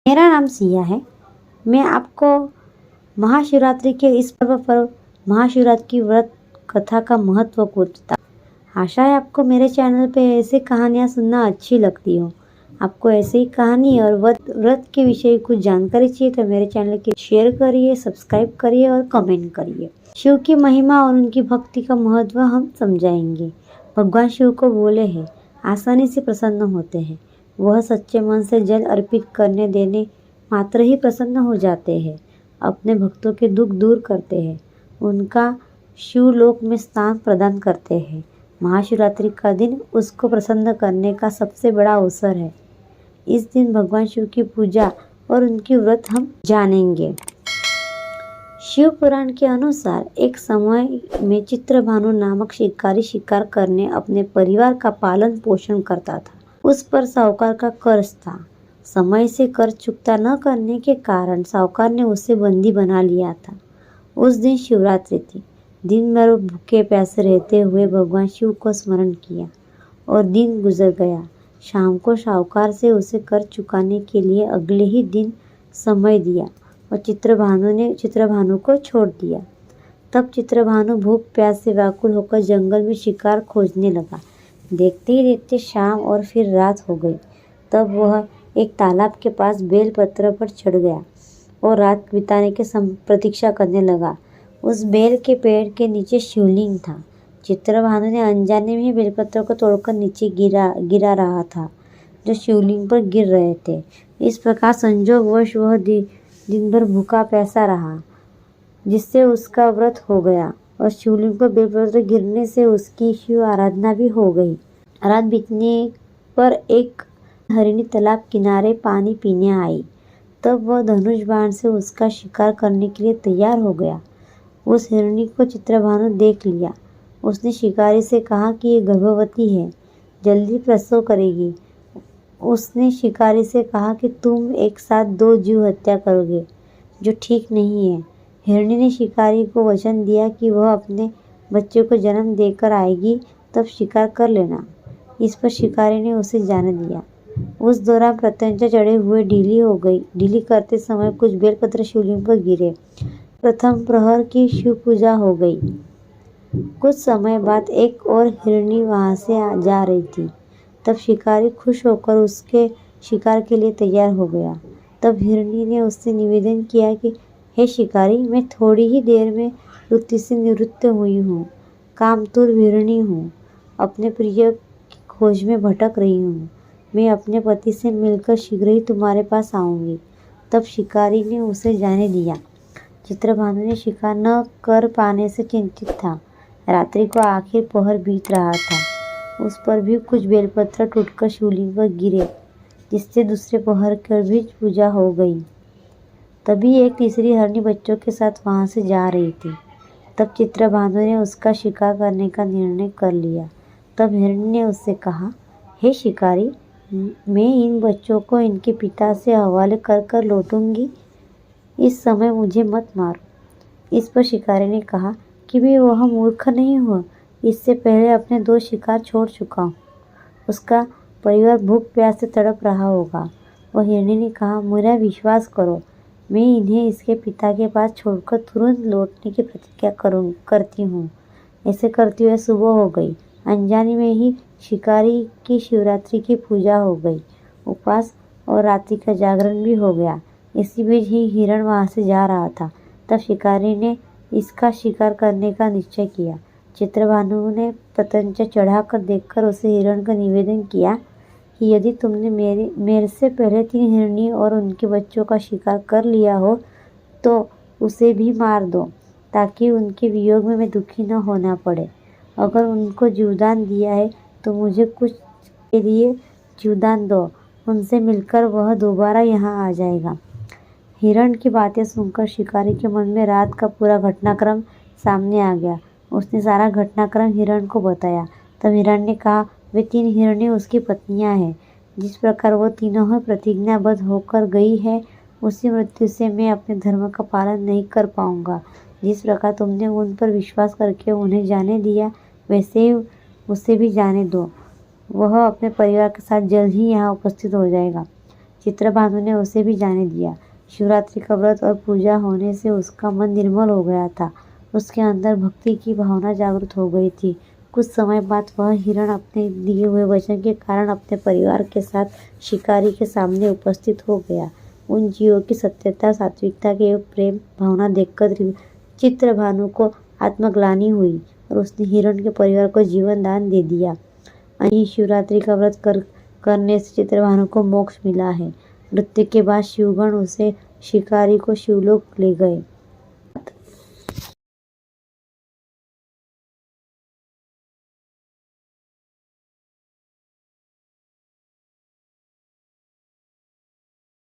मेरा नाम सिया है। मैं आपको महाशिवरात्रि के इस पर्व पर महाशिवरात्रि की व्रत कथा का महत्व को बता। आशा है आपको मेरे चैनल पे ऐसे कहानियाँ सुनना अच्छी लगती हो। आपको ऐसे ही कहानी और व्रत के विषय कुछ जानकारी चाहिए तो मेरे चैनल के शेयर करिए, सब्सक्राइब करिए और कमेंट करिए। शिव की महिमा और उनकी भक्ति का महत्व हम समझाएंगे। भगवान शिव को बोले हैं, आसानी से प्रसन्न होते हैं। वह सच्चे मन से जल अर्पित करने देने मात्र ही प्रसन्न हो जाते हैं। अपने भक्तों के दुख दूर करते हैं, उनका शिवलोक में स्थान प्रदान करते हैं। महाशिवरात्रि का दिन उसको प्रसन्न करने का सबसे बड़ा अवसर है। इस दिन भगवान शिव की पूजा और उनकी व्रत हम जानेंगे। शिव पुराण के अनुसार एक समय में चित्रभानु नामक शिकारी शिकार करने अपने परिवार का पालन पोषण करता था। उस पर साहूकार का कर्ज था। समय से कर्ज चुकता न करने के कारण साहूकार ने उसे बंदी बना लिया था। उस दिन शिवरात्रि थी। दिन भर भूखे प्यासे रहते हुए भगवान शिव को स्मरण किया और दिन गुजर गया। शाम को साहूकार से उसे कर्ज चुकाने के लिए अगले ही दिन समय दिया और चित्रभानु को छोड़ दिया। तब चित्रभानु भूख प्यास से व्याकुल होकर जंगल में शिकार खोजने लगा। देखते ही देखते शाम और फिर रात हो गई। तब वह एक तालाब के पास बेलपत्र पर चढ़ गया और रात बिताने की प्रतीक्षा करने लगा। उस बेल के पेड़ के नीचे शिवलिंग था। चित्रभानु ने अनजाने में बेलपत्र को तोड़कर नीचे गिरा रहा था जो शिवलिंग पर गिर रहे थे। इस प्रकार संजोगवश वह दिन भर भूखा प्यासा रहा, जिससे उसका व्रत हो गया और शिवलिंग पर बेलपत्र गिरने से उसकी शिव आराधना भी हो गई। रात बीतने पर एक हरिणी तालाब किनारे पानी पीने आई। तब वह धनुष बाण से उसका शिकार करने के लिए तैयार हो गया। उस हिरणी को चित्रभानु देख लिया। उसने शिकारी से कहा कि ये गर्भवती है, जल्दी प्रसव करेगी। उसने शिकारी से कहा कि तुम एक साथ 2 जीव हत्या करोगे, जो ठीक नहीं है। हिरणी ने शिकारी को वचन दिया कि वह अपने बच्चे को जन्म देकर आएगी, तब शिकार कर लेना। इस पर शिकारी ने उसे जाने दिया। उस दौरान प्रत्यंचा चढ़े हुए ढीली करते समय कुछ बेलपत्र शिवलिंग पर गिरे। प्रथम प्रहर की शिव पूजा हो गई। कुछ समय बाद एक और हिरणी वहां से जा रही थी। तब शिकारी खुश होकर उसके शिकार के लिए तैयार हो गया। तब हिरणी ने उससे निवेदन किया कि हे शिकारी, मैं थोड़ी ही देर में मृत्यु से निवृत्त हुई हूँ। कामतुर हिरणी हूँ, अपने प्रिय की खोज में भटक रही हूँ। मैं अपने पति से मिलकर शीघ्र ही तुम्हारे पास आऊँगी। तब शिकारी ने उसे जाने दिया। चित्रभानु ने शिकार न कर पाने से चिंतित था। रात्रि को आखिर पहर बीत रहा था। उस पर भी कुछ बेलपत्र टूटकर शिवलिंग पर गिरे, जिससे दूसरे पहर कर भी पूजा हो गई। तभी एक तीसरी हिरणी बच्चों के साथ वहां से जा रही थी। तब चित्रभानु ने उसका शिकार करने का निर्णय कर लिया। तब हिरणी ने उससे कहा, हे शिकारी, मैं इन बच्चों को इनके पिता से हवाले कर लौटूंगी। इस समय मुझे मत मारो। इस पर शिकारी ने कहा कि मैं वह मूर्ख नहीं हूँ, इससे पहले अपने 2 शिकार छोड़ चुका हूँ। उसका परिवार भूख प्यास से तड़प रहा होगा। वह हिरणी ने कहा, मेरा विश्वास करो, मैं इन्हें इसके पिता के पास छोड़कर तुरंत लौटने की प्रतिज्ञा करती हूँ। ऐसे करते हुए सुबह हो गई। अनजाने में ही शिकारी की शिवरात्रि की पूजा हो गई। उपवास और रात्रि का जागरण भी हो गया। इसी बीच ही हिरण वहां से जा रहा था। तब शिकारी ने इसका शिकार करने का निश्चय किया। चित्रभानु ने प्रत्यंचा चढ़ाकर देखकर उसे हिरण का निवेदन किया कि यदि तुमने मेरे से पहले 3 हिरणी और उनके बच्चों का शिकार कर लिया हो तो उसे भी मार दो, ताकि उनके वियोग में मैं दुखी न होना पड़े। अगर उनको जीवदान दिया है तो मुझे कुछ के लिए जीवदान दो, उनसे मिलकर वह दोबारा यहाँ आ जाएगा। हिरण की बातें सुनकर शिकारी के मन में रात का पूरा घटनाक्रम सामने आ गया। उसने सारा घटनाक्रम हिरण को बताया। तब हिरण ने कहा, वे 3 हिरणी उसकी पत्नियां हैं। जिस प्रकार वो तीनों प्रतिज्ञाबद्ध होकर गई है, उसी मृत्यु से मैं अपने धर्म का पालन नहीं कर पाऊंगा। जिस प्रकार तुमने उन पर विश्वास करके उन्हें जाने दिया, वैसे ही उसे भी जाने दो। वह अपने परिवार के साथ जल्द ही यहाँ उपस्थित हो जाएगा। चित्रभानु ने उसे भी जाने दिया। शिवरात्रि का व्रत और पूजा होने से उसका मन निर्मल हो गया था। उसके अंदर भक्ति की भावना जागृत हो गई थी। कुछ समय बाद वह हिरण अपने दिए हुए वचन के कारण अपने परिवार के साथ शिकारी के सामने उपस्थित हो गया। उन जीवों की सत्यता, सात्विकता के प्रेम भावना देखकर चित्रभानु को आत्मग्लानि हुई और उसने हिरण के परिवार को जीवन दान दे दिया। અહીં शिवरात्रि का व्रत करने से चित्रभानु को मोक्ष मिला है। मृत्यु के बाद शिवगण उसे शिकारी को शिवलोक ले गए।